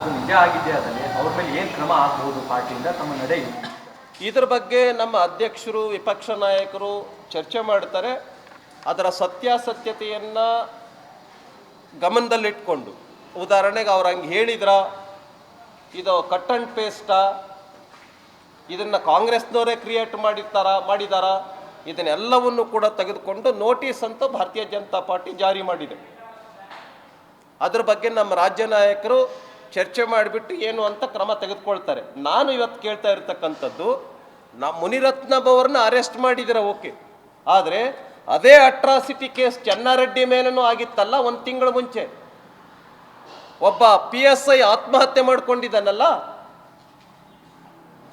ನಿಜ ಆಗಿದ್ದೇ ಅದರಲ್ಲಿ ಅವ್ರ ಮೇಲೆ ಏನು ಕ್ರಮ ಆಗ್ಬೋದು ಪಾರ್ಟಿಯಿಂದ ತಮ್ಮ ನಡೆ ಇದೆ? ಇದ್ರ ಬಗ್ಗೆ ನಮ್ಮ ಅಧ್ಯಕ್ಷರು ವಿಪಕ್ಷ ನಾಯಕರು ಚರ್ಚೆ ಮಾಡ್ತಾರೆ. ಅದರ ಸತ್ಯಾಸತ್ಯತೆಯನ್ನು ಗಮನದಲ್ಲಿಟ್ಕೊಂಡು, ಉದಾಹರಣೆಗೆ ಅವ್ರು ಹಂಗೆ ಹೇಳಿದ್ರ, ಇದು ಕಟ್ ಆ್ಯಂಡ್ ಪೇಸ್ಟಾ, ಇದನ್ನು ಕಾಂಗ್ರೆಸ್ನವರೇ ಕ್ರಿಯೇಟ್ ಮಾಡಿದಾರ, ಇದನ್ನೆಲ್ಲವನ್ನು ಕೂಡ ತೆಗೆದುಕೊಂಡು ನೋಟಿಸ್ ಅಂತ ಭಾರತೀಯ ಜನತಾ ಪಾರ್ಟಿ ಜಾರಿ ಮಾಡಿದೆ. ಅದ್ರ ಬಗ್ಗೆ ನಮ್ಮ ರಾಜ್ಯ ನಾಯಕರು ಚರ್ಚೆ ಮಾಡಿಬಿಟ್ಟು ಏನು ಅಂತ ಕ್ರಮ ತೆಗೆದುಕೊಳ್ತಾರೆ. ನಾನು ಇವತ್ತು ಕೇಳ್ತಾ ಇರ್ತಕ್ಕಂಥದ್ದು, ಮುನಿರತ್ನಂ ಅವ್ರನ್ನ ಅರೆಸ್ಟ್ ಮಾಡಿದಿರ ಓಕೆ, ಆದರೆ ಅದೇ ಅಟ್ರಾಸಿಟಿ ಕೇಸ್ ಚೆನ್ನಾರೆಡ್ಡಿ ಮೇಲೂ ಆಗಿತ್ತಲ್ಲ ಒಂದು ತಿಂಗಳ ಮುಂಚೆ. ಒಬ್ಬ PSI ಆತ್ಮಹತ್ಯೆ ಮಾಡ್ಕೊಂಡಿದ್ದಾನಲ್ಲ,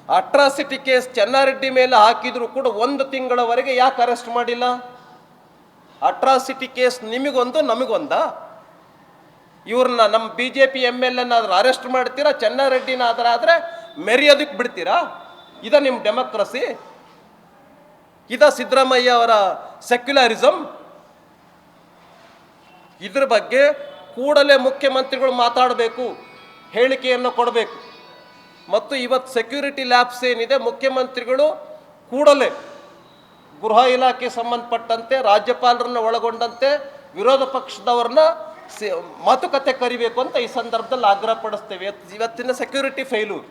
ಅಟ್ರಾಸಿಟಿ ಕೇಸ್ ಚೆನ್ನಾರೆಡ್ಡಿ ಮೇಲೆ ಹಾಕಿದ್ರು ಕೂಡ 1 ತಿಂಗಳವರೆಗೆ ಯಾಕೆ ಅರೆಸ್ಟ್ ಮಾಡಿಲ್ಲ? ಅಟ್ರಾಸಿಟಿ ಕೇಸ್ ನಿಮಗೊಂದು ನಮಗೊಂದಾ? ಇವ್ರನ್ನ ನಮ್ಮ BJP MLA ಅರೆಸ್ಟ್ ಮಾಡ್ತೀರಾ, ಚೆನ್ನಾರೆಡ್ಡಿನಾದ್ರೆ ಮೆರೆಯೋದಕ್ಕೆ ಬಿಡ್ತೀರಾ? ಇದ ನಿಮ್ಮ ಡೆಮೋಕ್ರಸಿ? ಇದ ಸಿದ್ದರಾಮಯ್ಯ ಅವರ ಸೆಕ್ಯುಲರಿಸಮ್? ಇದ್ರ ಬಗ್ಗೆ ಕೂಡಲೇ ಮುಖ್ಯಮಂತ್ರಿಗಳು ಮಾತಾಡಬೇಕು, ಹೇಳಿಕೆಯನ್ನು ಕೊಡಬೇಕು. ಮತ್ತು ಇವತ್ತು ಸೆಕ್ಯೂರಿಟಿ ಲ್ಯಾಬ್ಸ್ ಏನಿದೆ, ಮುಖ್ಯಮಂತ್ರಿಗಳು ಕೂಡಲೇ ಗೃಹ ಇಲಾಖೆ ಸಂಬಂಧಪಟ್ಟಂತೆ ರಾಜ್ಯಪಾಲರನ್ನು ಒಳಗೊಂಡಂತೆ ವಿರೋಧ ಪಕ್ಷದವ್ರನ್ನ ಮಾತುಕತೆ ಕರಿಬೇಕು ಅಂತ ಈ ಸಂದರ್ಭದಲ್ಲಿ ಆಗ್ರಹ ಪಡಿಸ್ತೇವೆ. ಇವತ್ತಿನ ಸೆಕ್ಯೂರಿಟಿ ಫೇಲ್ಯೂರ್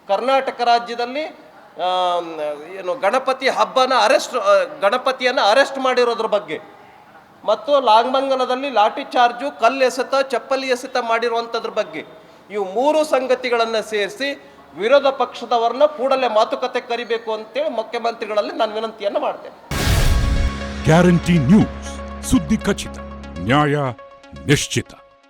ಕರ್ನಾಟಕ ರಾಜ್ಯದಲ್ಲಿ ಏನು ಗಣಪತಿ ಗಣಪತಿಯನ್ನು ಅರೆಸ್ಟ್ ಮಾಡಿರೋದ್ರ ಬಗ್ಗೆ, ಮತ್ತು ಲಾಂಗಮಂಗಲದಲ್ಲಿ ಲಾಠಿ ಚಾರ್ಜು, ಕಲ್ಲು ಎಸೆತ, ಚಪ್ಪಲಿ ಎಸೆತ ಮಾಡಿರುವಂಥದ್ರ ಬಗ್ಗೆ, ಇವು 3 ಸಂಗತಿಗಳನ್ನು ಸೇರಿಸಿ ವಿರೋಧ ಪಕ್ಷದವರನ್ನ ಕೂಡಲೇ ಮಾತುಕತೆ ಕರಿಬೇಕು ಅಂತೇಳಿ ಮುಖ್ಯಮಂತ್ರಿಗಳಲ್ಲಿ ನಾನು ವಿನಂತಿಯನ್ನು ಮಾಡ್ತೇನೆ. ಗ್ಯಾರಂಟಿ ನ್ಯೂಸ್, ಸುದ್ದಿ ಖಚಿತ, ನ್ಯಾಯ ನಿಶ್ಚಿತ.